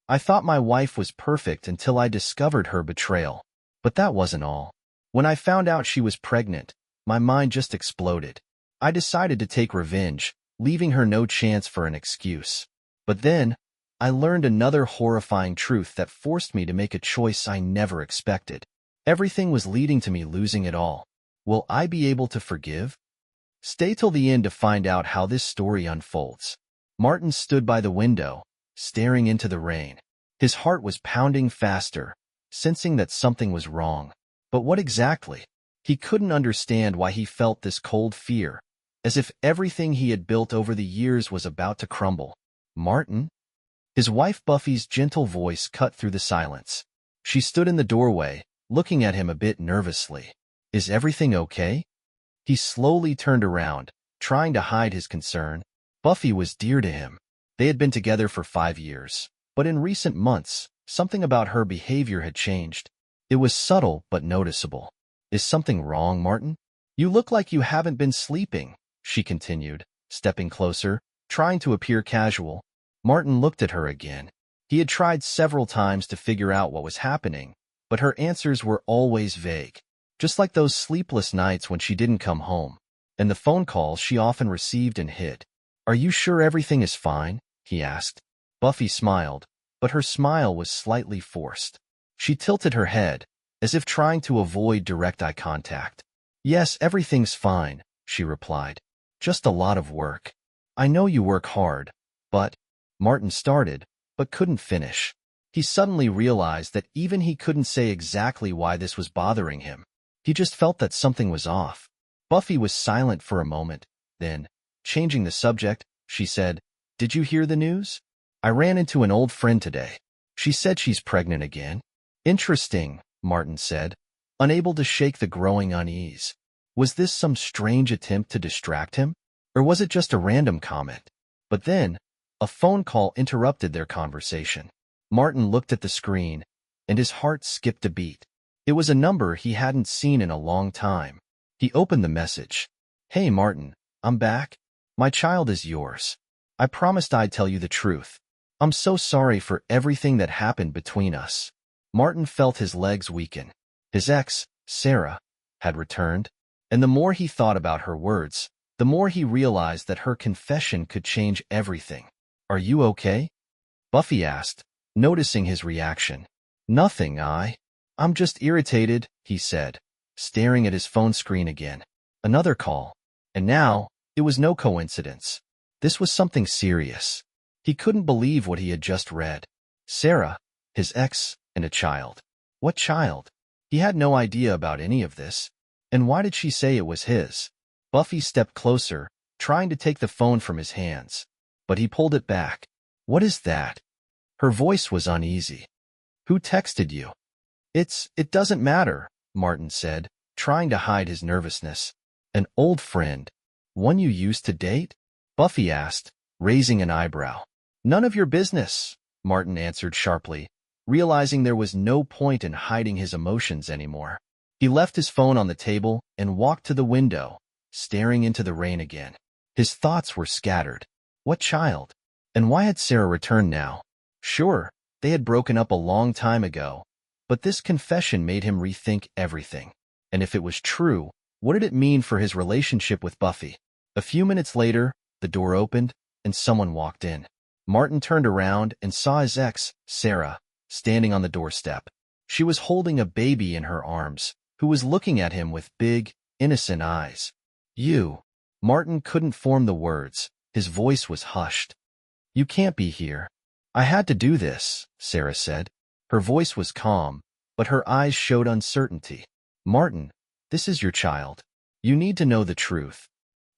I thought my wife was perfect until I discovered her betrayal. But that wasn't all. When I found out she was pregnant, my mind just exploded. I decided to take revenge, leaving her no chance for an excuse. But then, I learned another horrifying truth that forced me to make a choice I never expected. Everything was leading to me losing it all. Will I be able to forgive? Stay till the end to find out how this story unfolds. Martin stood by the window, staring into the rain. His heart was pounding faster, sensing that something was wrong. But what exactly? He couldn't understand why he felt this cold fear, as if everything he had built over the years was about to crumble. Martin? His wife Buffy's gentle voice cut through the silence. She stood in the doorway, looking at him a bit nervously. Is everything okay? He slowly turned around, trying to hide his concern. Buffy was dear to him. They had been together for 5 years. But in recent months, something about her behavior had changed. It was subtle but noticeable. Is something wrong, Martin? You look like you haven't been sleeping, she continued, stepping closer, trying to appear casual. Martin looked at her again. He had tried several times to figure out what was happening, but her answers were always vague, just like those sleepless nights when she didn't come home, and the phone calls she often received and hid. Are you sure everything is fine? He asked. Buffy smiled, but her smile was slightly forced. She tilted her head, as if trying to avoid direct eye contact. Yes, everything's fine, she replied. Just a lot of work. I know you work hard, but... Martin started, but couldn't finish. He suddenly realized that even he couldn't say exactly why this was bothering him. He just felt that something was off. Buffy was silent for a moment. Then, changing the subject, she said, Did you hear the news? I ran into an old friend today. She said she's pregnant again. Interesting, Martin said, unable to shake the growing unease. Was this some strange attempt to distract him? Or was it just a random comment? But then, a phone call interrupted their conversation. Martin looked at the screen, and his heart skipped a beat. It was a number he hadn't seen in a long time. He opened the message. Hey Martin, I'm back. My child is yours. I promised I'd tell you the truth. I'm so sorry for everything that happened between us. Martin felt his legs weaken. His ex, Sarah, had returned, and the more he thought about her words, the more he realized that her confession could change everything. Are you okay? Buffy asked, noticing his reaction. Nothing, I'm just irritated, he said, staring at his phone screen again. Another call. And now, it was no coincidence. This was something serious. He couldn't believe what he had just read. Sarah, his ex, and a child. What child? He had no idea about any of this. And why did she say it was his? Buffy stepped closer, trying to take the phone from his hands. But he pulled it back. What is that? Her voice was uneasy. Who texted you? It doesn't matter, Martin said, trying to hide his nervousness. An old friend. One you used to date? Buffy asked, raising an eyebrow. None of your business, Martin answered sharply, realizing there was no point in hiding his emotions anymore. He left his phone on the table and walked to the window, staring into the rain again. His thoughts were scattered. What child? And why had Sarah returned now? Sure, they had broken up a long time ago, but this confession made him rethink everything. And if it was true, what did it mean for his relationship with Buffy? A few minutes later, the door opened, and someone walked in. Martin turned around and saw his ex, Sarah, standing on the doorstep. She was holding a baby in her arms, who was looking at him with big, innocent eyes. You. Martin couldn't form the words. His voice was hushed. You can't be here. I had to do this, Sarah said. Her voice was calm, but her eyes showed uncertainty. Martin, this is your child. You need to know the truth.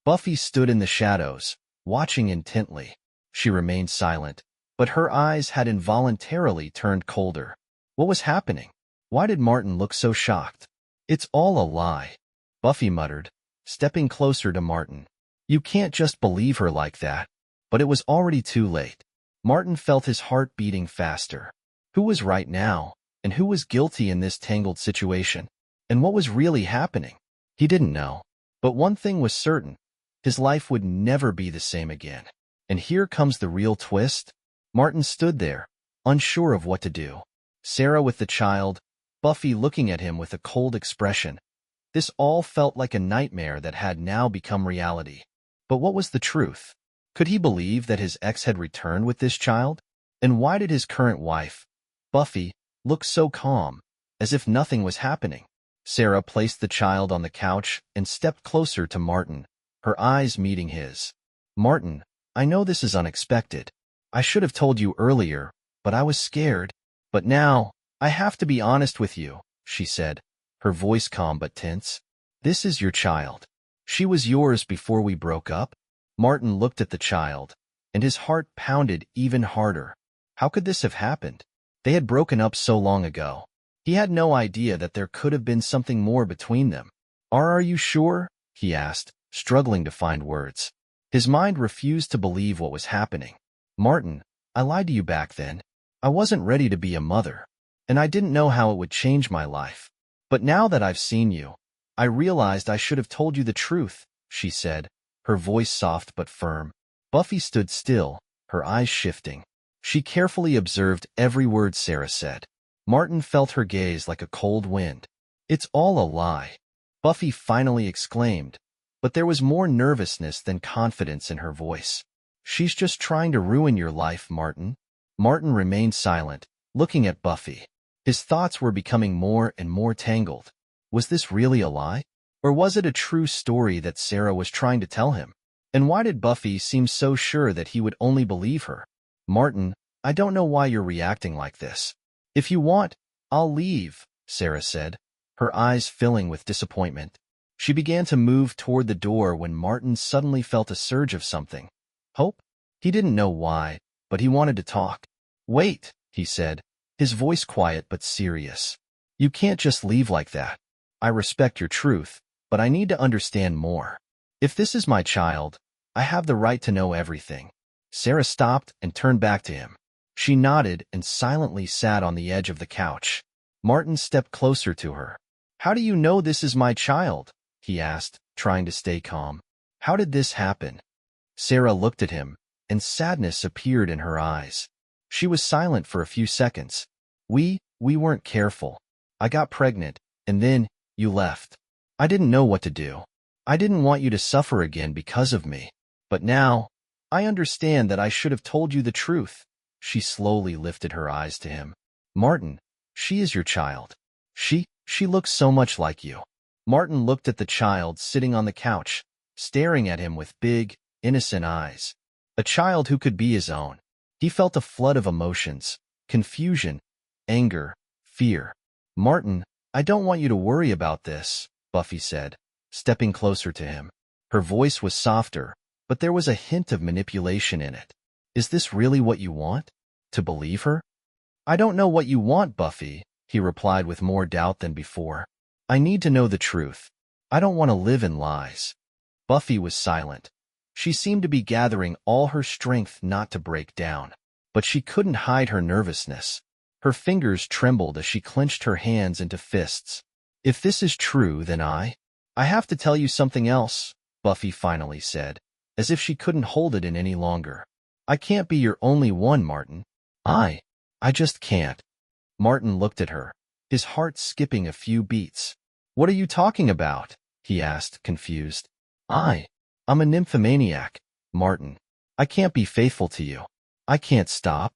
Buffy stood in the shadows, watching intently. She remained silent, but her eyes had involuntarily turned colder. What was happening? Why did Martin look so shocked? It's all a lie, Buffy muttered, stepping closer to Martin. You can't just believe her like that. But it was already too late. Martin felt his heart beating faster. Who was right now, and who was guilty in this tangled situation? And what was really happening? He didn't know. But one thing was certain. His life would never be the same again. And here comes the real twist. Martin stood there, unsure of what to do. Sarah with the child, Buffy looking at him with a cold expression. This all felt like a nightmare that had now become reality. But what was the truth? Could he believe that his ex had returned with this child? And why did his current wife, Buffy, look so calm, as if nothing was happening? Sarah placed the child on the couch and stepped closer to Martin, her eyes meeting his. Martin, I know this is unexpected. I should have told you earlier, but I was scared. But now, I have to be honest with you, she said, her voice calm but tense. This is your child. She was yours before we broke up. Martin looked at the child, and his heart pounded even harder. How could this have happened? They had broken up so long ago. He had no idea that there could have been something more between them. Are you sure? He asked, struggling to find words. His mind refused to believe what was happening. Martin, I lied to you back then. I wasn't ready to be a mother, and I didn't know how it would change my life. But now that I've seen you, I realized I should have told you the truth, she said, her voice soft but firm. Buffy stood still, her eyes shifting. She carefully observed every word Sarah said. Martin felt her gaze like a cold wind. It's all a lie, Buffy finally exclaimed, but there was more nervousness than confidence in her voice. She's just trying to ruin your life, Martin. Martin remained silent, looking at Buffy. His thoughts were becoming more and more tangled. Was this really a lie? Or was it a true story that Sarah was trying to tell him? And why did Buffy seem so sure that he would only believe her? Martin, I don't know why you're reacting like this. If you want, I'll leave, Sarah said, her eyes filling with disappointment. She began to move toward the door when Martin suddenly felt a surge of something. Hope? He didn't know why, but he wanted to talk. Wait, he said, his voice quiet but serious. You can't just leave like that. I respect your truth, but I need to understand more. If this is my child, I have the right to know everything. Sarah stopped and turned back to him. She nodded and silently sat on the edge of the couch. Martin stepped closer to her. How do you know this is my child? He asked, trying to stay calm. How did this happen? Sarah looked at him, and sadness appeared in her eyes. She was silent for a few seconds. We weren't careful. I got pregnant, and then you left. I didn't know what to do. I didn't want you to suffer again because of me. But now, I understand that I should have told you the truth. She slowly lifted her eyes to him. Martin, she is your child. She looks so much like you. Martin looked at the child sitting on the couch, staring at him with big, innocent eyes. A child who could be his own. He felt a flood of emotions, confusion, anger, fear. Martin, I don't want you to worry about this, Buffy said, stepping closer to him. Her voice was softer, but there was a hint of manipulation in it. Is this really what you want? To believe her? I don't know what you want, Buffy, he replied with more doubt than before. I need to know the truth. I don't want to live in lies. Buffy was silent. She seemed to be gathering all her strength not to break down. But she couldn't hide her nervousness. Her fingers trembled as she clenched her hands into fists. If this is true, then I have to tell you something else, Buffy finally said, as if she couldn't hold it in any longer. I can't be your only one, Martin. I just can't. Martin looked at her, his heart skipping a few beats. What are you talking about? He asked, confused. I'm a nymphomaniac, Martin. I can't be faithful to you. I can't stop.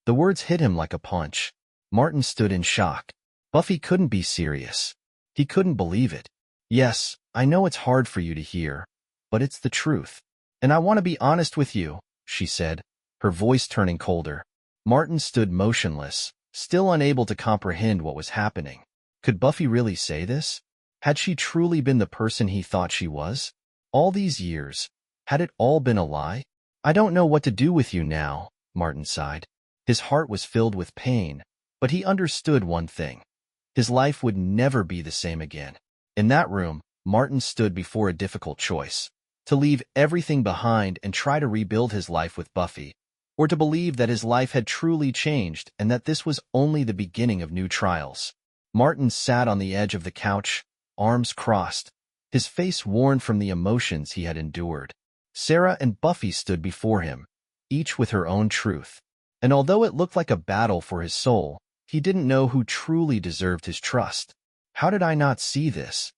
The words hit him like a punch. Martin stood in shock. Buffy couldn't be serious. He couldn't believe it. Yes, I know it's hard for you to hear, but it's the truth. And I want to be honest with you, she said, her voice turning colder. Martin stood motionless, still unable to comprehend what was happening. Could Buffy really say this? Had she truly been the person he thought she was? All these years, had it all been a lie? I don't know what to do with you now, Martin sighed. His heart was filled with pain, but he understood one thing. His life would never be the same again. In that room, Martin stood before a difficult choice. To leave everything behind and try to rebuild his life with Buffy, or to believe that his life had truly changed and that this was only the beginning of new trials. Martin sat on the edge of the couch, arms crossed, his face worn from the emotions he had endured. Sarah and Buffy stood before him, each with her own truth. And although it looked like a battle for his soul, he didn't know who truly deserved his trust. How did I not see this?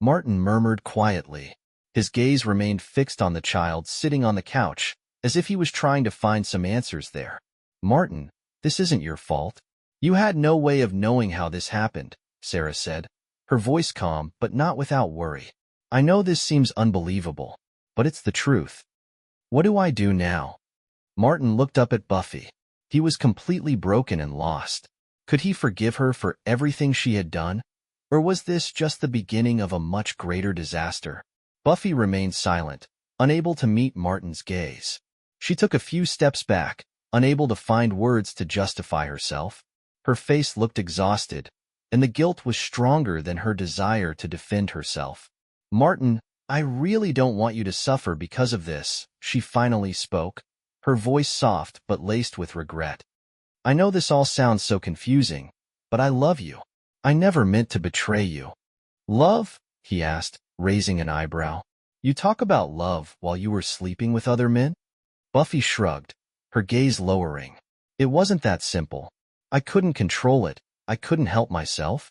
Martin murmured quietly. His gaze remained fixed on the child sitting on the couch, as if he was trying to find some answers there. Martin, this isn't your fault. You had no way of knowing how this happened, Sarah said, her voice calm but not without worry. I know this seems unbelievable, but it's the truth. What do I do now? Martin looked up at Buffy. He was completely broken and lost. Could he forgive her for everything she had done? Or was this just the beginning of a much greater disaster? Buffy remained silent, unable to meet Martin's gaze. She took a few steps back, unable to find words to justify herself. Her face looked exhausted, and the guilt was stronger than her desire to defend herself. Martin, I really don't want you to suffer because of this, she finally spoke, her voice soft but laced with regret. I know this all sounds so confusing, but I love you. I never meant to betray you. Love? He asked, raising an eyebrow. You talk about love while you were sleeping with other men? Buffy shrugged, her gaze lowering. It wasn't that simple. I couldn't control it. I couldn't help myself.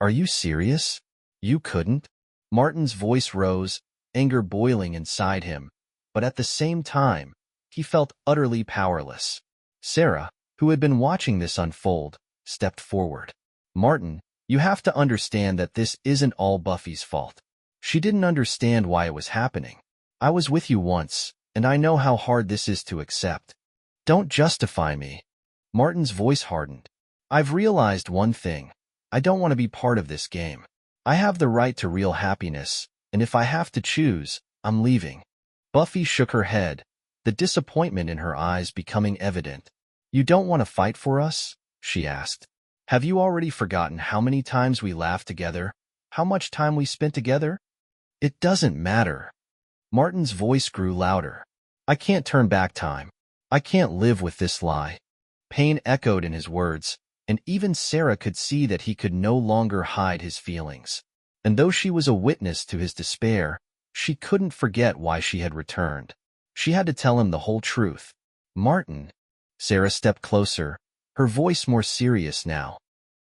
Are you serious? You couldn't? Martin's voice rose, anger boiling inside him, but at the same time, he felt utterly powerless. Sarah, who had been watching this unfold, stepped forward. Martin, you have to understand that this isn't all Buffy's fault. She didn't understand why it was happening. I was with you once, and I know how hard this is to accept. Don't justify me. Martin's voice hardened. I've realized one thing. I don't want to be part of this game. I have the right to real happiness, and if I have to choose, I'm leaving. Buffy shook her head, the disappointment in her eyes becoming evident. You don't want to fight for us? She asked. Have you already forgotten how many times we laughed together? How much time we spent together? It doesn't matter. Martin's voice grew louder. I can't turn back time. I can't live with this lie. Pain echoed in his words, and even Sarah could see that he could no longer hide his feelings. And though she was a witness to his despair, she couldn't forget why she had returned. She had to tell him the whole truth. Martin. Sarah stepped closer, her voice more serious now.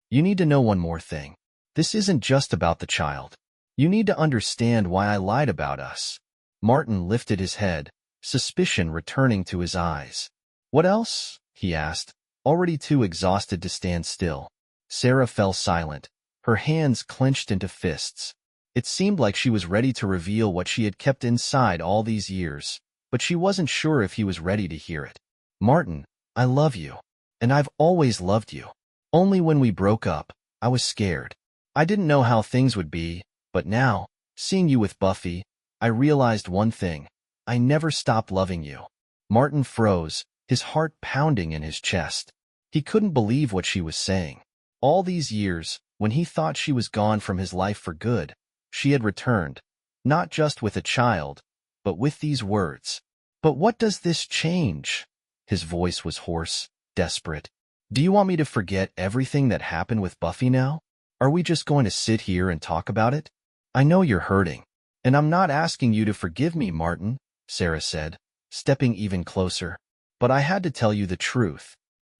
You need to know one more thing. This isn't just about the child. You need to understand why I lied about us. Martin lifted his head, suspicion returning to his eyes. What else? He asked, already too exhausted to stand still. Sarah fell silent, her hands clenched into fists. It seemed like she was ready to reveal what she had kept inside all these years, but she wasn't sure if he was ready to hear it. Martin, I love you. And I've always loved you. Only when we broke up, I was scared. I didn't know how things would be, but now, seeing you with Buffy, I realized one thing. I never stopped loving you. Martin froze, his heart pounding in his chest. He couldn't believe what she was saying. All these years, when he thought she was gone from his life for good, she had returned, not just with a child, but with these words. But what does this change? His voice was hoarse, desperate. Do you want me to forget everything that happened with Buffy now? Are we just going to sit here and talk about it? I know you're hurting, and I'm not asking you to forgive me, Martin, Sarah said, stepping even closer. But I had to tell you the truth.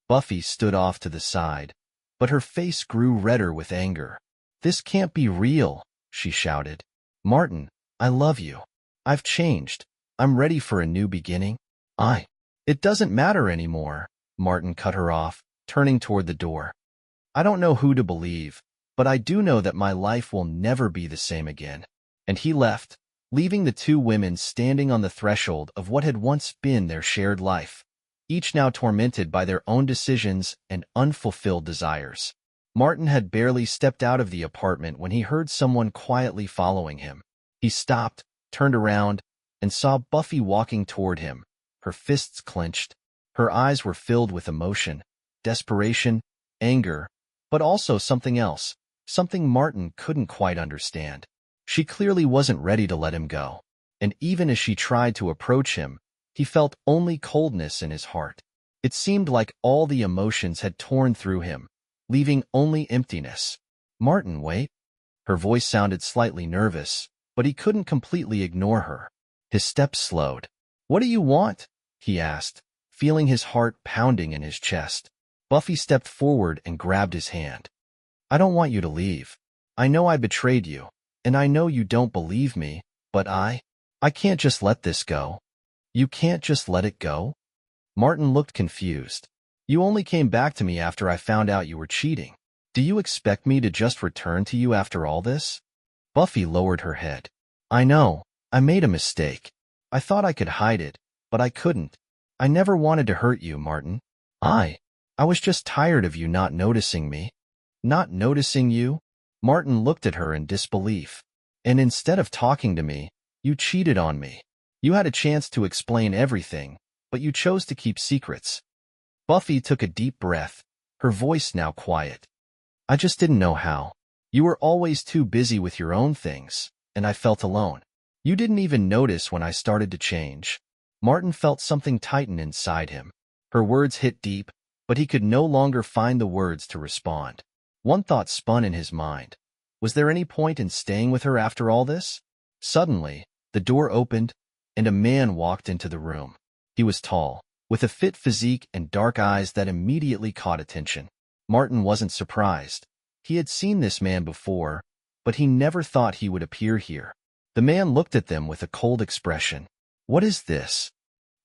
Buffy stood off to the side, but her face grew redder with anger. This can't be real, she shouted. Martin, I love you. I've changed. I'm ready for a new beginning. It doesn't matter anymore, Martin cut her off, turning toward the door. I don't know who to believe, but I do know that my life will never be the same again. And he left, leaving the two women standing on the threshold of what had once been their shared life, each now tormented by their own decisions and unfulfilled desires. Martin had barely stepped out of the apartment when he heard someone quietly following him. He stopped, turned around, and saw Buffy walking toward him, her fists clenched. Her eyes were filled with emotion, desperation, anger, but also something else, something Martin couldn't quite understand. She clearly wasn't ready to let him go, and even as she tried to approach him, he felt only coldness in his heart. It seemed like all the emotions had torn through him, leaving only emptiness. Martin, wait. Her voice sounded slightly nervous, but he couldn't completely ignore her. His steps slowed. What do you want? He asked, feeling his heart pounding in his chest. Buffy stepped forward and grabbed his hand. I don't want you to leave. I know I betrayed you, and I know you don't believe me, but I can't just let this go. You can't just let it go? Martin looked confused. You only came back to me after I found out you were cheating. Do you expect me to just return to you after all this? Buffy lowered her head. I know, I made a mistake. I thought I could hide it, but I couldn't. I never wanted to hurt you, Martin. I was just tired of you not noticing me. Not noticing you? Martin looked at her in disbelief. And instead of talking to me, you cheated on me. You had a chance to explain everything, but you chose to keep secrets. Buffy took a deep breath, her voice now quiet. I just didn't know how. You were always too busy with your own things, and I felt alone. You didn't even notice when I started to change. Martin felt something tighten inside him. Her words hit deep, but he could no longer find the words to respond. One thought spun in his mind. Was there any point in staying with her after all this? Suddenly, the door opened, and a man walked into the room. He was tall, with a fit physique and dark eyes that immediately caught attention. Martin wasn't surprised. He had seen this man before, but he never thought he would appear here. The man looked at them with a cold expression. What is this?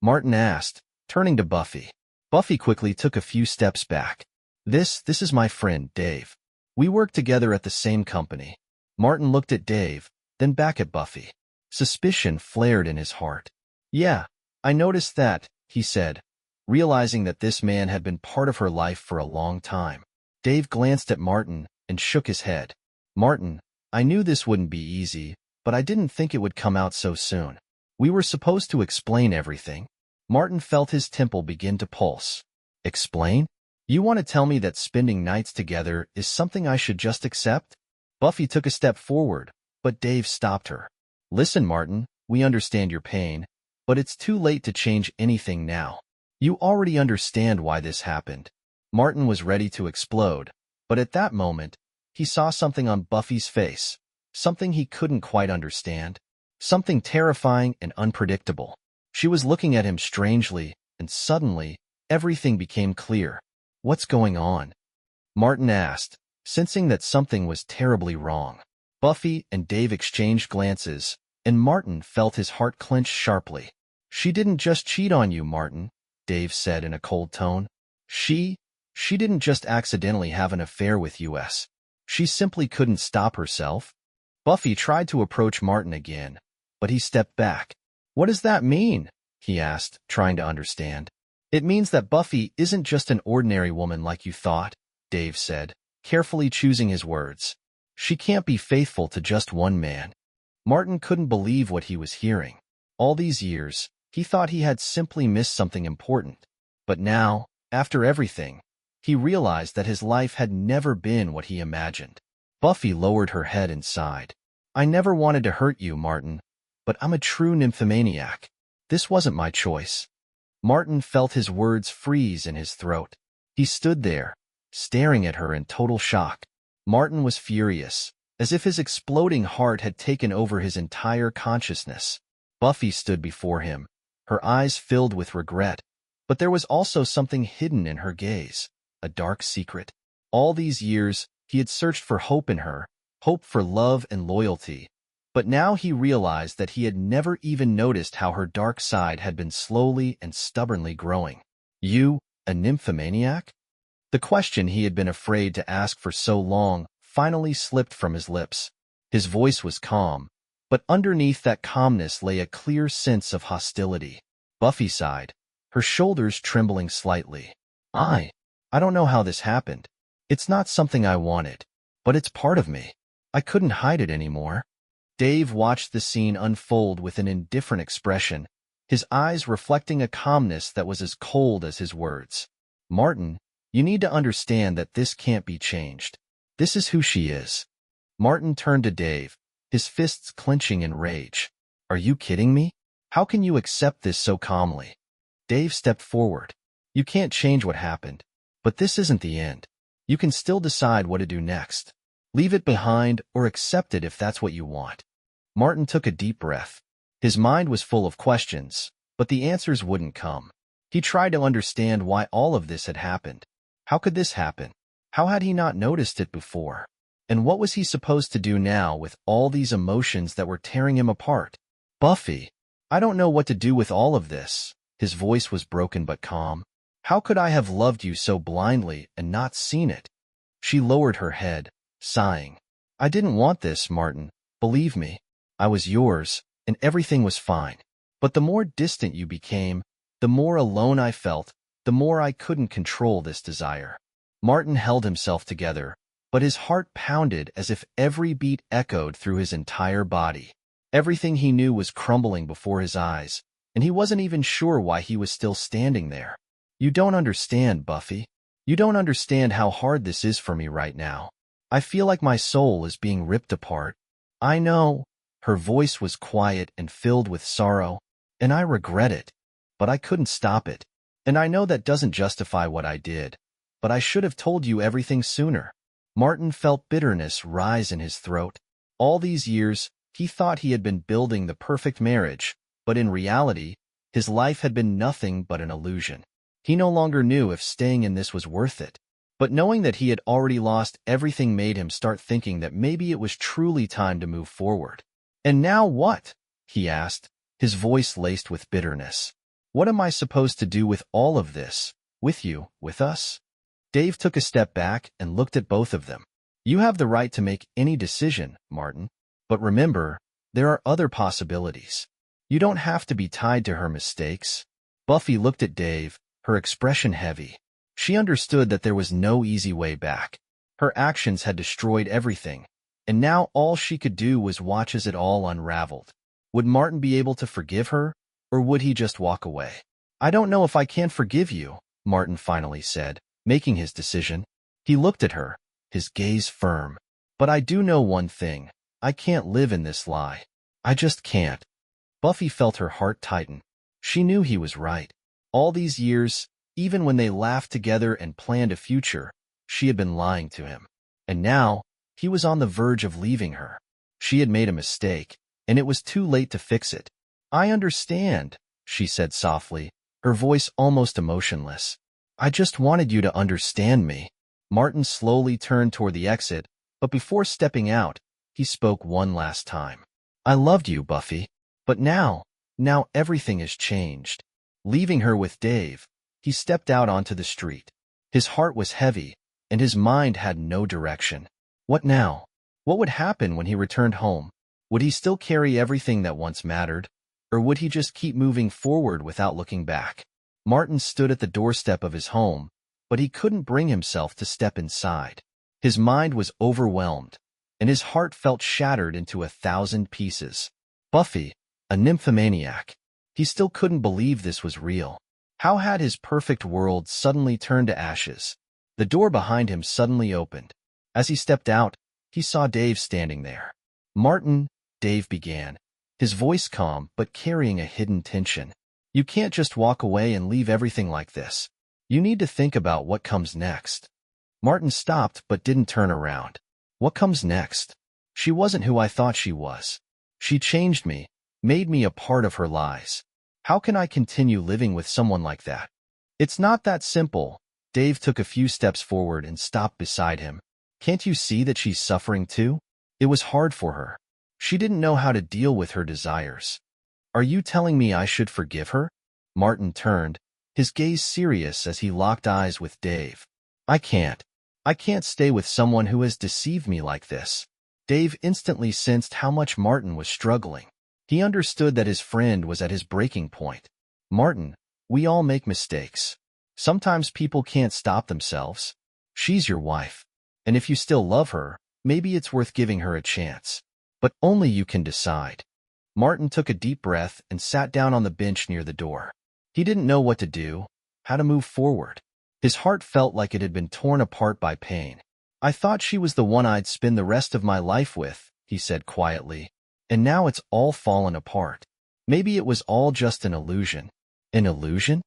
Martin asked, turning to Buffy. Buffy quickly took a few steps back. This is my friend, Dave. We work together at the same company. Martin looked at Dave, then back at Buffy. Suspicion flared in his heart. Yeah, I noticed that, he said, realizing that this man had been part of her life for a long time. Dave glanced at Martin and shook his head. Martin, I knew this wouldn't be easy, but I didn't think it would come out so soon. We were supposed to explain everything. Martin felt his temple begin to pulse. Explain? You want to tell me that spending nights together is something I should just accept? Buffy took a step forward, but Dave stopped her. Listen, Martin, we understand your pain, but it's too late to change anything now. You already understand why this happened. Martin was ready to explode, but at that moment, he saw something on Buffy's face, something he couldn't quite understand, something terrifying and unpredictable. She was looking at him strangely, and suddenly, everything became clear. What's going on? Martin asked, sensing that something was terribly wrong. Buffy and Dave exchanged glances, and Martin felt his heart clench sharply. She didn't just cheat on you, Martin, Dave said in a cold tone. She didn't just accidentally have an affair with us. She simply couldn't stop herself. Buffy tried to approach Martin again, but he stepped back. What does that mean? He asked, trying to understand. It means that Buffy isn't just an ordinary woman like you thought, Dave said, carefully choosing his words. She can't be faithful to just one man. Martin couldn't believe what he was hearing. All these years, he thought he had simply missed something important. But now, after everything, he realized that his life had never been what he imagined. Buffy lowered her head and sighed. I never wanted to hurt you, Martin, but I'm a true nymphomaniac. This wasn't my choice. Martin felt his words freeze in his throat. He stood there, staring at her in total shock. Martin was furious, as if his exploding heart had taken over his entire consciousness. Buffy stood before him, her eyes filled with regret, but there was also something hidden in her gaze, a dark secret. All these years, he had searched for hope in her, hope for love and loyalty, but now he realized that he had never even noticed how her dark side had been slowly and stubbornly growing. You, a nymphomaniac? The question he had been afraid to ask for so long finally slipped from his lips. His voice was calm, but underneath that calmness lay a clear sense of hostility. Buffy sighed, her shoulders trembling slightly. I don't know how this happened. It's not something I wanted, but it's part of me. I couldn't hide it anymore. Dave watched the scene unfold with an indifferent expression, his eyes reflecting a calmness that was as cold as his words. Martin, you need to understand that this can't be changed. This is who she is. Martin turned to Dave, his fists clenching in rage. Are you kidding me? How can you accept this so calmly? Dave stepped forward. You can't change what happened, but this isn't the end. You can still decide what to do next. Leave it behind or accept it if that's what you want. Martin took a deep breath. His mind was full of questions, but the answers wouldn't come. He tried to understand why all of this had happened. How could this happen? How had he not noticed it before? And what was he supposed to do now with all these emotions that were tearing him apart? Buffy, I don't know what to do with all of this. His voice was broken but calm. How could I have loved you so blindly and not seen it? She lowered her head, sighing. I didn't want this, Martin. Believe me. I was yours, and everything was fine. But the more distant you became, the more alone I felt, the more I couldn't control this desire. Martin held himself together, but his heart pounded as if every beat echoed through his entire body. Everything he knew was crumbling before his eyes, and he wasn't even sure why he was still standing there. You don't understand, Buffy. You don't understand how hard this is for me right now. I feel like my soul is being ripped apart. I know. Her voice was quiet and filled with sorrow, and I regret it. But I couldn't stop it. And I know that doesn't justify what I did. But I should have told you everything sooner. Martin felt bitterness rise in his throat. All these years, he thought he had been building the perfect marriage, but in reality, his life had been nothing but an illusion. He no longer knew if staying in this was worth it. But knowing that he had already lost everything made him start thinking that maybe it was truly time to move forward. And now what? He asked, his voice laced with bitterness. What am I supposed to do with all of this? With you, with us? Dave took a step back and looked at both of them. You have the right to make any decision, Martin. But remember, there are other possibilities. You don't have to be tied to her mistakes. Buffy looked at Dave, her expression heavy. She understood that there was no easy way back. Her actions had destroyed everything, and now all she could do was watch as it all unraveled. Would Martin be able to forgive her, or would he just walk away? I don't know if I can forgive you, Martin finally said, making his decision. He looked at her, his gaze firm. But I do know one thing. I can't live in this lie. I just can't. Buffy felt her heart tighten. She knew he was right. All these years, even when they laughed together and planned a future, she had been lying to him. And now, he was on the verge of leaving her. She had made a mistake, and it was too late to fix it. I understand, she said softly, her voice almost emotionless. I just wanted you to understand me. Martin slowly turned toward the exit, but before stepping out, he spoke one last time. I loved you, Buffy. But now everything has changed. Leaving her with Dave, he stepped out onto the street. His heart was heavy, and his mind had no direction. What now? What would happen when he returned home? Would he still carry everything that once mattered? Or would he just keep moving forward without looking back? Martin stood at the doorstep of his home, but he couldn't bring himself to step inside. His mind was overwhelmed, and his heart felt shattered into 1,000 pieces. Buffy, a nymphomaniac. He still couldn't believe this was real. How had his perfect world suddenly turned to ashes? The door behind him suddenly opened. As he stepped out, he saw Dave standing there. Martin, Dave began, his voice calm but carrying a hidden tension. You can't just walk away and leave everything like this. You need to think about what comes next. Martin stopped but didn't turn around. What comes next? She wasn't who I thought she was. She changed me, made me a part of her lies. How can I continue living with someone like that? It's not that simple. Dave took a few steps forward and stopped beside him. Can't you see that she's suffering too? It was hard for her. She didn't know how to deal with her desires. Are you telling me I should forgive her? Martin turned, his gaze serious as he locked eyes with Dave. I can't. I can't stay with someone who has deceived me like this. Dave instantly sensed how much Martin was struggling. He understood that his friend was at his breaking point. Martin, we all make mistakes. Sometimes people can't stop themselves. She's your wife. And if you still love her, maybe it's worth giving her a chance. But only you can decide. Martin took a deep breath and sat down on the bench near the door. He didn't know what to do, how to move forward. His heart felt like it had been torn apart by pain. I thought she was the one I'd spend the rest of my life with, he said quietly. And now it's all fallen apart. Maybe it was all just an illusion. An illusion?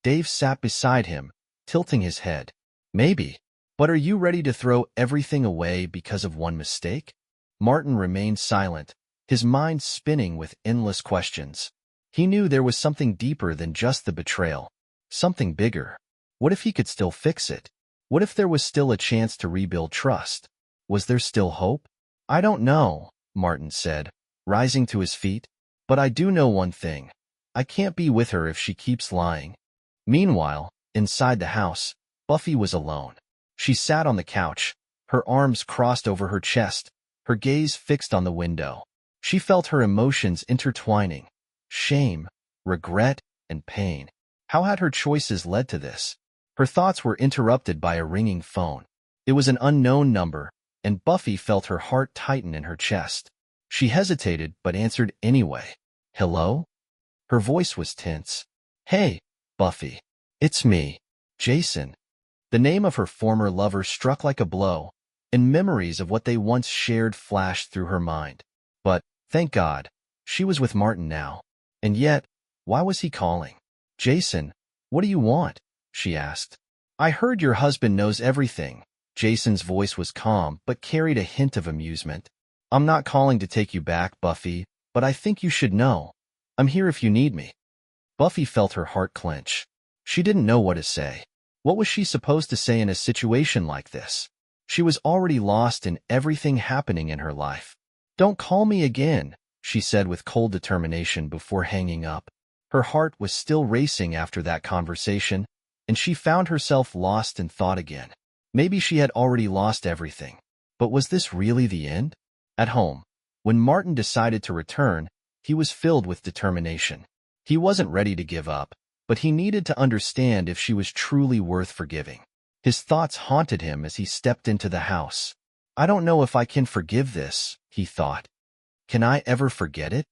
Dave sat beside him, tilting his head. Maybe. But are you ready to throw everything away because of one mistake? Martin remained silent, his mind spinning with endless questions. He knew there was something deeper than just the betrayal. Something bigger. What if he could still fix it? What if there was still a chance to rebuild trust? Was there still hope? I don't know, Martin said, rising to his feet. But I do know one thing. I can't be with her if she keeps lying. Meanwhile, inside the house, Buffy was alone. She sat on the couch, her arms crossed over her chest, her gaze fixed on the window. She felt her emotions intertwining. Shame, regret, and pain. How had her choices led to this? Her thoughts were interrupted by a ringing phone. It was an unknown number, and Buffy felt her heart tighten in her chest. She hesitated but answered anyway. Hello? Her voice was tense. Hey, Buffy. It's me, Jason. The name of her former lover struck like a blow, and memories of what they once shared flashed through her mind. But, thank God, she was with Martin now. And yet, why was he calling? Jason, what do you want? She asked. I heard your husband knows everything. Jason's voice was calm but carried a hint of amusement. I'm not calling to take you back, Buffy, but I think you should know. I'm here if you need me. Buffy felt her heart clench. She didn't know what to say. What was she supposed to say in a situation like this? She was already lost in everything happening in her life. Don't call me again, she said with cold determination before hanging up. Her heart was still racing after that conversation, and she found herself lost in thought again. Maybe she had already lost everything. But was this really the end? At home, when Martin decided to return, he was filled with determination. He wasn't ready to give up, but he needed to understand if she was truly worth forgiving. His thoughts haunted him as he stepped into the house. I don't know if I can forgive this, he thought. Can I ever forget it?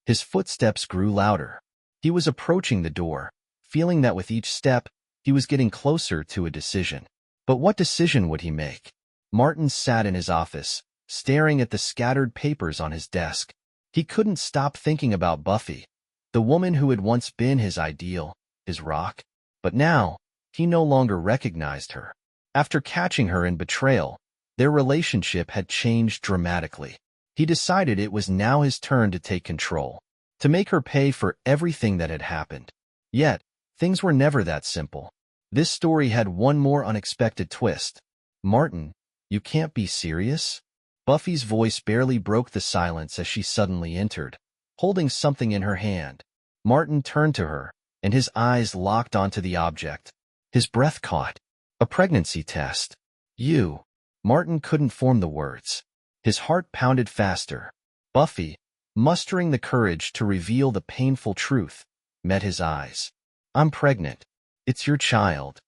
His footsteps grew louder. He was approaching the door, feeling that with each step, he was getting closer to a decision. But what decision would he make? Martin sat in his office, staring at the scattered papers on his desk. He couldn't stop thinking about Buffy, the woman who had once been his ideal, his rock. But now, he no longer recognized her. After catching her in betrayal, their relationship had changed dramatically. He decided it was now his turn to take control, to make her pay for everything that had happened. Yet, things were never that simple. This story had one more unexpected twist. Martin, you can't be serious? Buffy's voice barely broke the silence as she suddenly entered, holding something in her hand. Martin turned to her, and his eyes locked onto the object. His breath caught. A pregnancy test. You. Martin couldn't form the words. His heart pounded faster. Buffy, mustering the courage to reveal the painful truth, met his eyes. I'm pregnant. It's your child.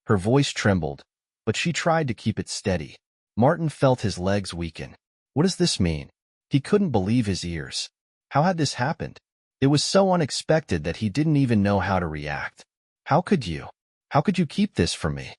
Her voice trembled, but she tried to keep it steady. Martin felt his legs weaken. What does this mean? He couldn't believe his ears. How had this happened? It was so unexpected that he didn't even know how to react. How could you? How could you keep this from me?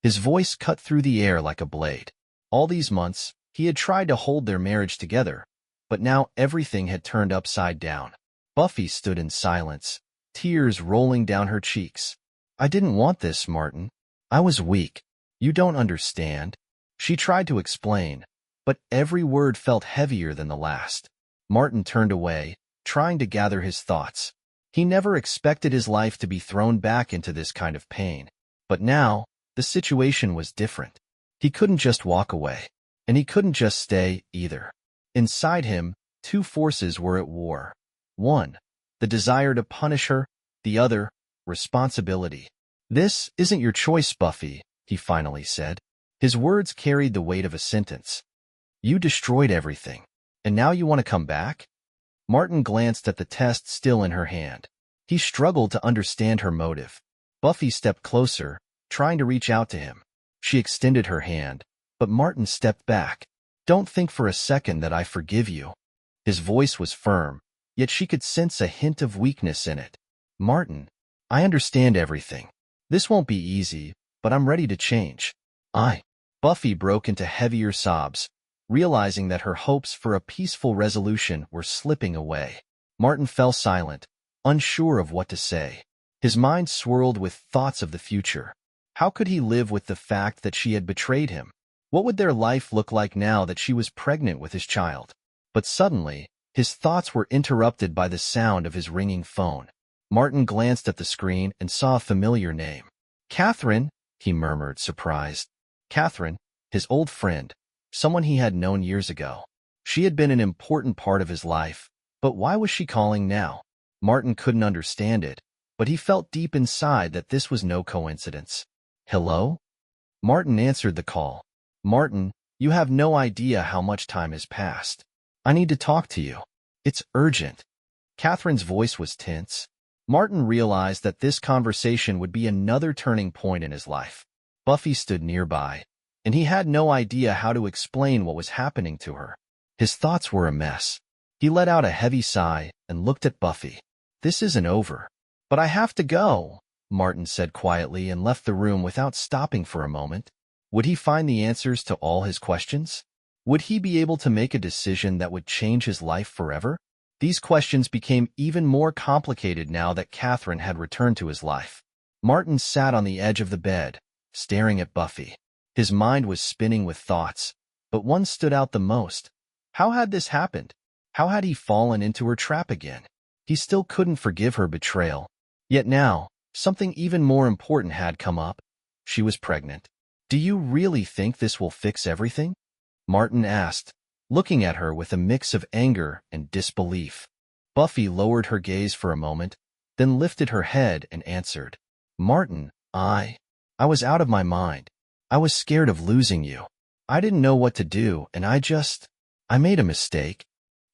His voice cut through the air like a blade. All these months, he had tried to hold their marriage together, but now everything had turned upside down. Buffy stood in silence, tears rolling down her cheeks. I didn't want this, Martin. I was weak. You don't understand. She tried to explain, but every word felt heavier than the last. Martin turned away, trying to gather his thoughts. He never expected his life to be thrown back into this kind of pain. But now, the situation was different. He couldn't just walk away, and he couldn't just stay either. Inside him, two forces were at war. One, the desire to punish her, the other, responsibility. This isn't your choice, Buffy, he finally said. His words carried the weight of a sentence. You destroyed everything, and now you want to come back? Martin glanced at the test still in her hand. He struggled to understand her motive. Buffy stepped closer, trying to reach out to him. She extended her hand, but Martin stepped back. Don't think for a second that I forgive you. His voice was firm, yet she could sense a hint of weakness in it. Martin, I understand everything. This won't be easy, but I'm ready to change. Buffy broke into heavier sobs, realizing that her hopes for a peaceful resolution were slipping away. Martin fell silent, unsure of what to say. His mind swirled with thoughts of the future. How could he live with the fact that she had betrayed him? What would their life look like now that she was pregnant with his child? But suddenly, his thoughts were interrupted by the sound of his ringing phone. Martin glanced at the screen and saw a familiar name. Catherine, he murmured, surprised. Catherine, his old friend, someone he had known years ago. She had been an important part of his life, but why was she calling now? Martin couldn't understand it, but he felt deep inside that this was no coincidence. Hello? Martin answered the call. Martin, you have no idea how much time has passed. I need to talk to you. It's urgent. Catherine's voice was tense. Martin realized that this conversation would be another turning point in his life. Buffy stood nearby, and he had no idea how to explain what was happening to her. His thoughts were a mess. He let out a heavy sigh and looked at Buffy. This isn't over. But I have to go, Martin said quietly and left the room without stopping for a moment. Would he find the answers to all his questions? Would he be able to make a decision that would change his life forever? These questions became even more complicated now that Catherine had returned to his life. Martin sat on the edge of the bed, staring at Buffy. His mind was spinning with thoughts, but one stood out the most. How had this happened? How had he fallen into her trap again? He still couldn't forgive her betrayal. Yet now, something even more important had come up. She was pregnant. Do you really think this will fix everything? Martin asked, looking at her with a mix of anger and disbelief. Buffy lowered her gaze for a moment, then lifted her head and answered. Martin, I was out of my mind. I was scared of losing you. I didn't know what to do, and I made a mistake.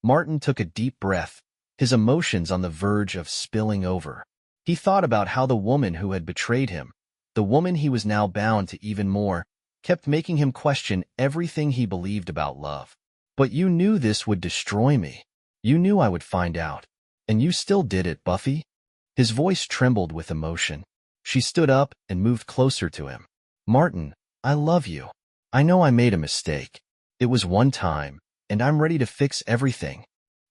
Martin took a deep breath, his emotions on the verge of spilling over. He thought about how the woman who had betrayed him, the woman he was now bound to even more, kept making him question everything he believed about love. But you knew this would destroy me. You knew I would find out. And you still did it, Buffy? His voice trembled with emotion. She stood up and moved closer to him. Martin, I love you. I know I made a mistake. It was one time, and I'm ready to fix everything.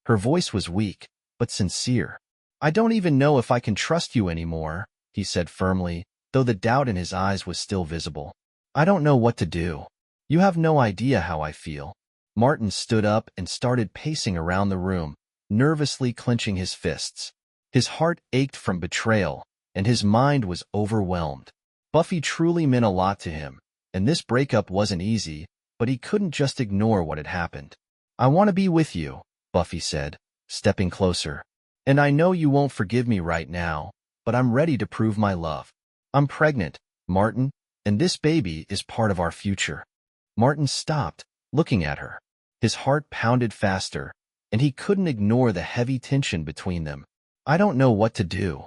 Her voice was weak, but sincere. I don't even know if I can trust you anymore, he said firmly, though the doubt in his eyes was still visible. I don't know what to do. You have no idea how I feel. Martin stood up and started pacing around the room, nervously clenching his fists. His heart ached from betrayal, and his mind was overwhelmed. Buffy truly meant a lot to him, and this breakup wasn't easy, but he couldn't just ignore what had happened. I want to be with you, Buffy said, stepping closer. And I know you won't forgive me right now, but I'm ready to prove my love. I'm pregnant, Martin, and this baby is part of our future. Martin stopped, looking at her. His heart pounded faster, and he couldn't ignore the heavy tension between them. I don't know what to do,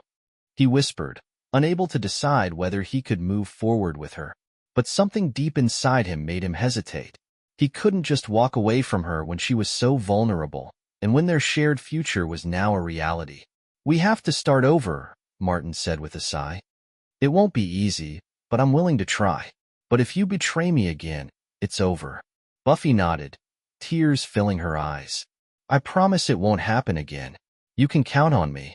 he whispered, unable to decide whether he could move forward with her. But something deep inside him made him hesitate. He couldn't just walk away from her when she was so vulnerable, and when their shared future was now a reality. We have to start over, Martin said with a sigh. It won't be easy, but I'm willing to try. But if you betray me again, it's over. Buffy nodded, tears filling her eyes. I promise it won't happen again. You can count on me.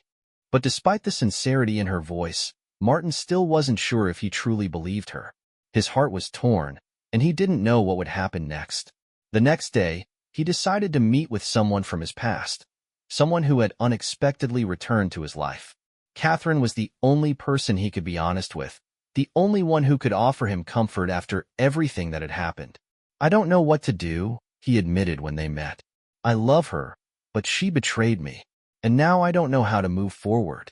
But despite the sincerity in her voice, Martin still wasn't sure if he truly believed her. His heart was torn, and he didn't know what would happen next. The next day, he decided to meet with someone from his past, someone who had unexpectedly returned to his life. Catherine was the only person he could be honest with, the only one who could offer him comfort after everything that had happened. I don't know what to do, he admitted when they met. I love her, but she betrayed me, and now I don't know how to move forward.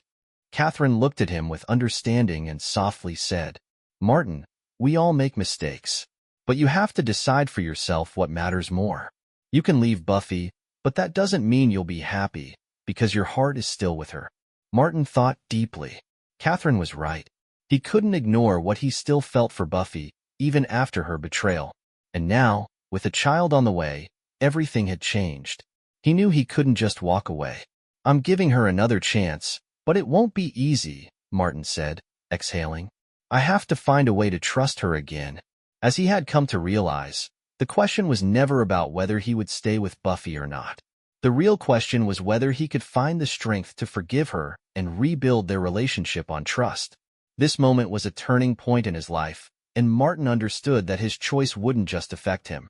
Catherine looked at him with understanding and softly said, Martin, we all make mistakes, but you have to decide for yourself what matters more. You can leave Buffy, but that doesn't mean you'll be happy, because your heart is still with her. Martin thought deeply. Catherine was right. He couldn't ignore what he still felt for Buffy, even after her betrayal. And now, with a child on the way, everything had changed. He knew he couldn't just walk away. I'm giving her another chance, but it won't be easy, Martin said, exhaling. I have to find a way to trust her again. As he had come to realize, the question was never about whether he would stay with Buffy or not. The real question was whether he could find the strength to forgive her and rebuild their relationship on trust. This moment was a turning point in his life, and Martin understood that his choice wouldn't just affect him.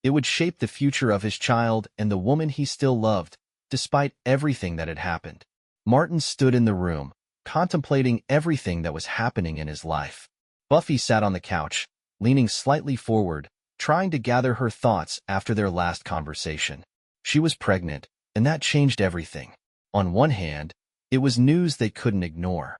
It would shape the future of his child and the woman he still loved, despite everything that had happened. Martin stood in the room, contemplating everything that was happening in his life. Buffy sat on the couch, leaning slightly forward, trying to gather her thoughts after their last conversation. She was pregnant, and that changed everything. On one hand, it was news they couldn't ignore.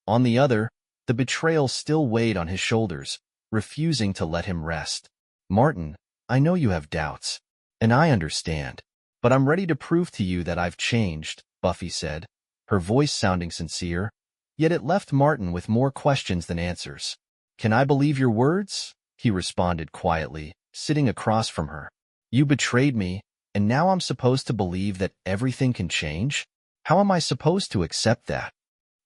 On the other, the betrayal still weighed on his shoulders, refusing to let him rest. "Martin, I know you have doubts, and I understand. But I'm ready to prove to you that I've changed," Buffy said, her voice sounding sincere, yet it left Martin with more questions than answers. "Can I believe your words?" he responded quietly, sitting across from her. "You betrayed me, and now I'm supposed to believe that everything can change? How am I supposed to accept that?"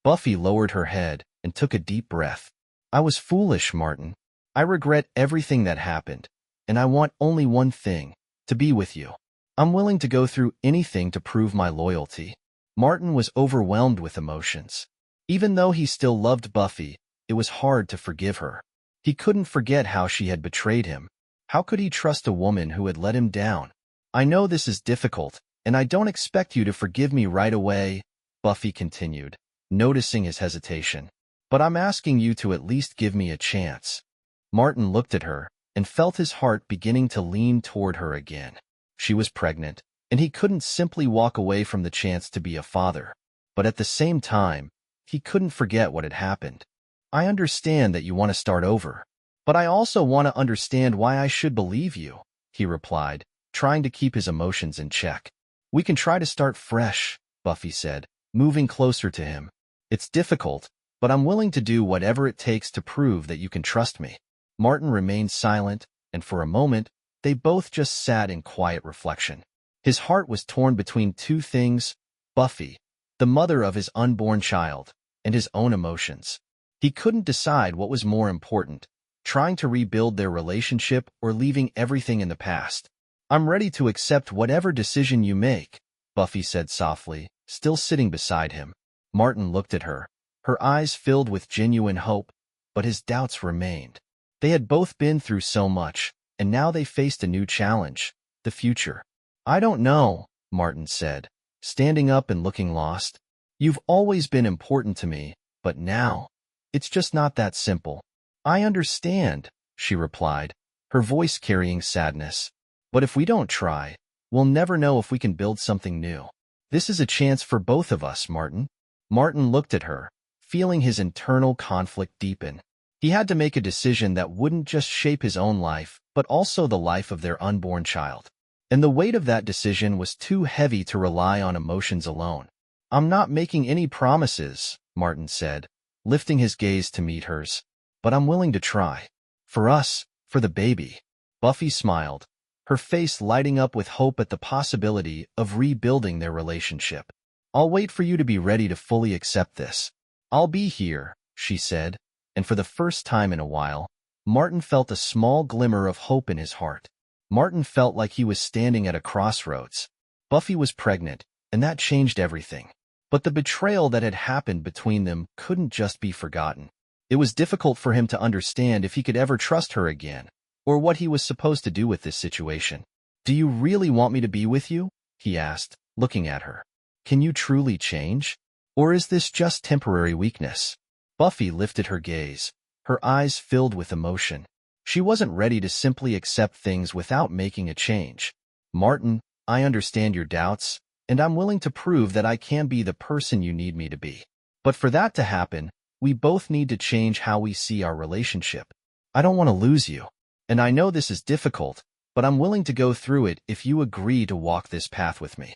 Buffy lowered her head and took a deep breath. "I was foolish, Martin. I regret everything that happened, and I want only one thing, to be with you. I'm willing to go through anything to prove my loyalty." Martin was overwhelmed with emotions. Even though he still loved Buffy, it was hard to forgive her. He couldn't forget how she had betrayed him. How could he trust a woman who had let him down? "I know this is difficult, and I don't expect you to forgive me right away," Buffy continued, noticing his hesitation. "But I'm asking you to at least give me a chance." Martin looked at her and felt his heart beginning to lean toward her again. She was pregnant, and he couldn't simply walk away from the chance to be a father. But at the same time, he couldn't forget what had happened. "I understand that you want to start over, but I also want to understand why I should believe you," he replied, trying to keep his emotions in check. "We can try to start fresh," Buffy said, moving closer to him. "It's difficult, but I'm willing to do whatever it takes to prove that you can trust me." Martin remained silent, and for a moment, they both just sat in quiet reflection. His heart was torn between two things: Buffy, the mother of his unborn child, and his own emotions. He couldn't decide what was more important, trying to rebuild their relationship or leaving everything in the past. "I'm ready to accept whatever decision you make," Buffy said softly, still sitting beside him. Martin looked at her, her eyes filled with genuine hope, but his doubts remained. They had both been through so much, and now they faced a new challenge: the future. "I don't know," Martin said, standing up and looking lost. "You've always been important to me, but now, it's just not that simple." "I understand," she replied, her voice carrying sadness. "But if we don't try, we'll never know if we can build something new. This is a chance for both of us, Martin." Martin looked at her, feeling his internal conflict deepen. He had to make a decision that wouldn't just shape his own life, but also the life of their unborn child. And the weight of that decision was too heavy to rely on emotions alone. "I'm not making any promises," Martin said, lifting his gaze to meet hers. "But I'm willing to try. For us, for the baby." Buffy smiled, her face lighting up with hope at the possibility of rebuilding their relationship. "I'll wait for you to be ready to fully accept this. I'll be here," she said, and for the first time in a while, Martin felt a small glimmer of hope in his heart. Martin felt like he was standing at a crossroads. Buffy was pregnant, and that changed everything. But the betrayal that had happened between them couldn't just be forgotten. It was difficult for him to understand if he could ever trust her again, or what he was supposed to do with this situation. "Do you really want me to be with you?" he asked, looking at her. "Can you truly change? Or is this just temporary weakness?" Buffy lifted her gaze, her eyes filled with emotion. She wasn't ready to simply accept things without making a change. "Martin, I understand your doubts, and I'm willing to prove that I can be the person you need me to be. But for that to happen, we both need to change how we see our relationship. I don't want to lose you. And I know this is difficult, but I'm willing to go through it if you agree to walk this path with me."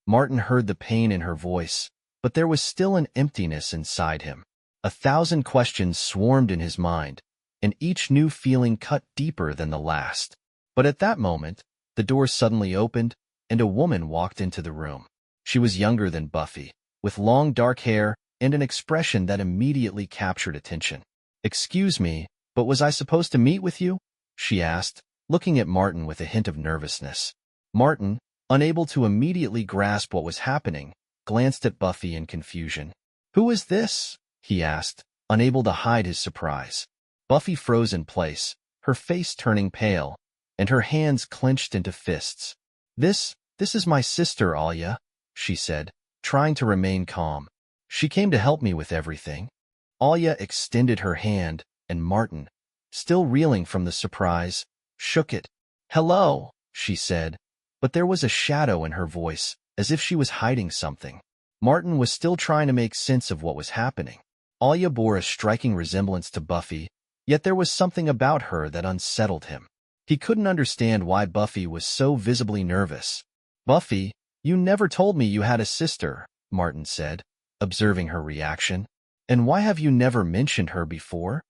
Martin heard the pain in her voice, but there was still an emptiness inside him. 1,000 questions swarmed in his mind, and each new feeling cut deeper than the last. But at that moment, the door suddenly opened, and a woman walked into the room. She was younger than Buffy, with long dark hair and an expression that immediately captured attention. "Excuse me, but was I supposed to meet with you?" she asked, looking at Martin with a hint of nervousness. Martin, unable to immediately grasp what was happening, glanced at Buffy in confusion. "Who is this?" he asked, unable to hide his surprise. Buffy froze in place, her face turning pale, and her hands clenched into fists. This is my sister, Alia," she said, trying to remain calm. She came to help me with everything. Alia extended her hand, and Martin, still reeling from the surprise, shook it. Hello, she said, but there was a shadow in her voice, as if she was hiding something. Martin was still trying to make sense of what was happening. Alia bore a striking resemblance to Buffy, yet there was something about her that unsettled him. He couldn't understand why Buffy was so visibly nervous. Buffy, you never told me you had a sister, Martin said, observing her reaction. And why have you never mentioned her before?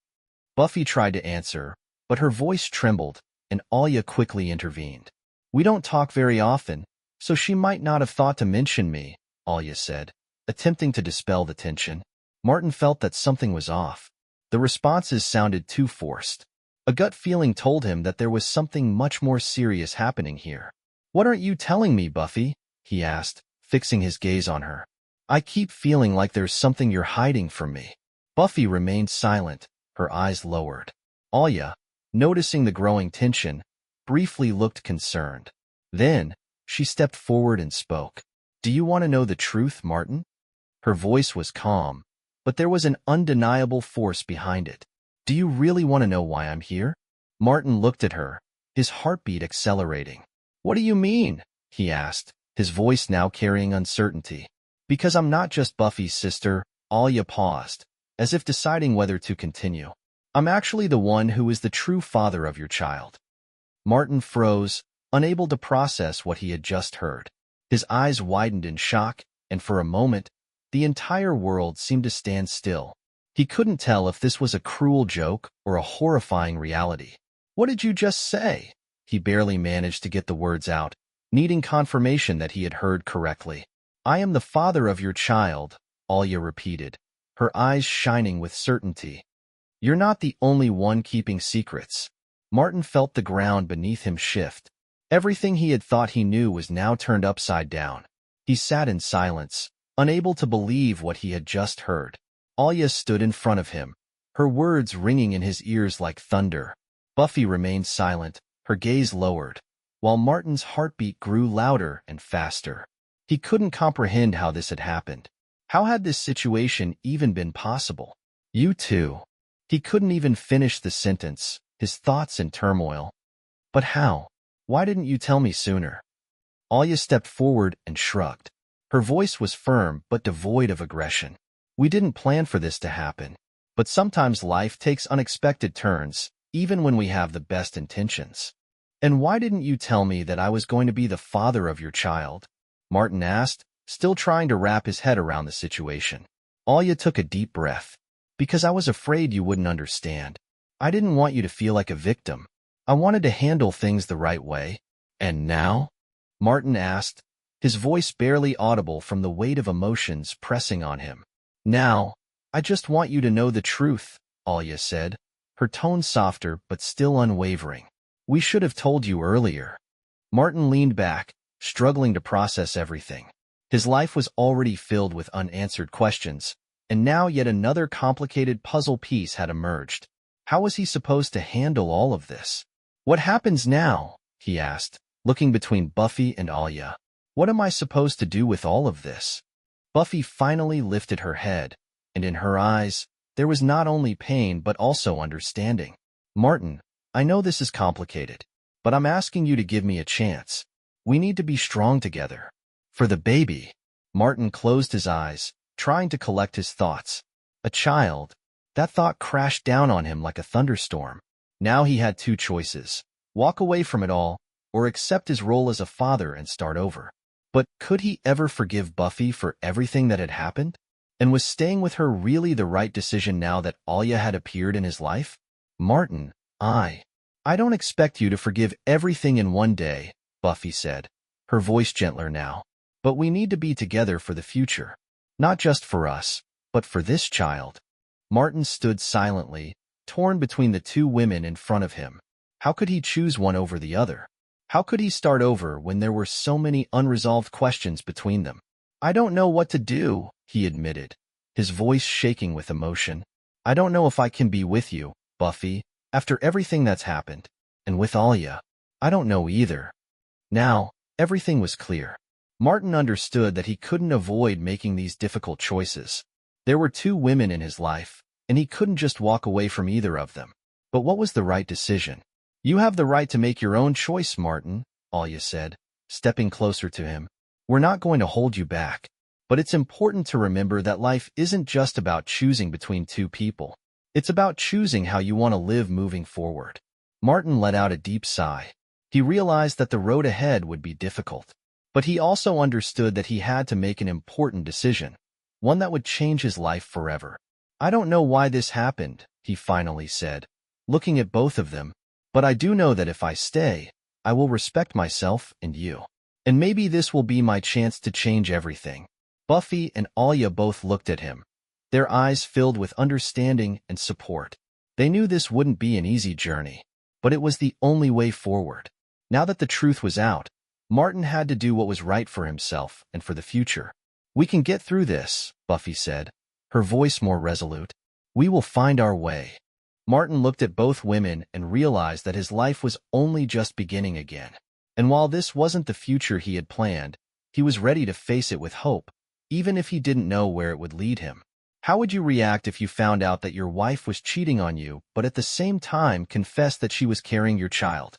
Buffy tried to answer, but her voice trembled, and Alia quickly intervened. We don't talk very often, so she might not have thought to mention me, Alia said, attempting to dispel the tension. Martin felt that something was off. The responses sounded too forced. A gut feeling told him that there was something much more serious happening here. What aren't you telling me, Buffy? He asked, fixing his gaze on her. I keep feeling like there's something you're hiding from me. Buffy remained silent, her eyes lowered. Alia, noticing the growing tension, briefly looked concerned. Then, she stepped forward and spoke. Do you want to know the truth, Martin? Her voice was calm, but there was an undeniable force behind it. Do you really want to know why I'm here? Martin looked at her, his heartbeat accelerating. What do you mean? He asked, his voice now carrying uncertainty. Because I'm not just Buffy's sister, Alia paused, as if deciding whether to continue. I'm actually the one who is the true father of your child. Martin froze, unable to process what he had just heard. His eyes widened in shock, and for a moment, the entire world seemed to stand still. He couldn't tell if this was a cruel joke or a horrifying reality. What did you just say? He barely managed to get the words out, needing confirmation that he had heard correctly. I am the father of your child, Alia repeated, her eyes shining with certainty. You're not the only one keeping secrets. Martin felt the ground beneath him shift. Everything he had thought he knew was now turned upside down. He sat in silence, unable to believe what he had just heard. Alia stood in front of him, her words ringing in his ears like thunder. Buffy remained silent, her gaze lowered, while Martin's heartbeat grew louder and faster. He couldn't comprehend how this had happened. How had this situation even been possible? You too. He couldn't even finish the sentence, his thoughts in turmoil. But how? Why didn't you tell me sooner? Alia stepped forward and shrugged. Her voice was firm but devoid of aggression. We didn't plan for this to happen, but sometimes life takes unexpected turns, even when we have the best intentions. And why didn't you tell me that I was going to be the father of your child? Martin asked, still trying to wrap his head around the situation. Alia took a deep breath. Because I was afraid you wouldn't understand. I didn't want you to feel like a victim. I wanted to handle things the right way. And now? Martin asked, his voice barely audible from the weight of emotions pressing on him. Now, I just want you to know the truth, Alia said, her tone softer but still unwavering. We should have told you earlier. Martin leaned back, struggling to process everything. His life was already filled with unanswered questions, and now yet another complicated puzzle piece had emerged. How was he supposed to handle all of this? What happens now? He asked, looking between Buffy and Alia. What am I supposed to do with all of this? Buffy finally lifted her head, and in her eyes, there was not only pain but also understanding. Martin, I know this is complicated, but I'm asking you to give me a chance. We need to be strong together. For the baby. Martin closed his eyes, trying to collect his thoughts. A child. That thought crashed down on him like a thunderstorm. Now he had two choices. Walk away from it all, or accept his role as a father and start over. But could he ever forgive Buffy for everything that had happened? And was staying with her really the right decision now that Alia had appeared in his life? Martin, I don't expect you to forgive everything in one day, Buffy said, her voice gentler now. But we need to be together for the future. Not just for us, but for this child. Martin stood silently, torn between the two women in front of him. How could he choose one over the other? How could he start over when there were so many unresolved questions between them? I don't know what to do, he admitted, his voice shaking with emotion. I don't know if I can be with you, Buffy, after everything that's happened. And with Alia, I don't know either. Now, everything was clear. Martin understood that he couldn't avoid making these difficult choices. There were two women in his life, and he couldn't just walk away from either of them. But what was the right decision? You have the right to make your own choice, Martin, Alia said, stepping closer to him. We're not going to hold you back. But it's important to remember that life isn't just about choosing between two people. It's about choosing how you want to live moving forward. Martin let out a deep sigh. He realized that the road ahead would be difficult. But he also understood that he had to make an important decision, one that would change his life forever. I don't know why this happened, he finally said, looking at both of them, but I do know that if I stay, I will respect myself and you. And maybe this will be my chance to change everything. Buffy and Alia both looked at him, their eyes filled with understanding and support. They knew this wouldn't be an easy journey, but it was the only way forward. Now that the truth was out, Martin had to do what was right for himself and for the future. We can get through this, Buffy said, her voice more resolute. We will find our way. Martin looked at both women and realized that his life was only just beginning again. And while this wasn't the future he had planned, he was ready to face it with hope, even if he didn't know where it would lead him. How would you react if you found out that your wife was cheating on you, but at the same time confessed that she was carrying your child?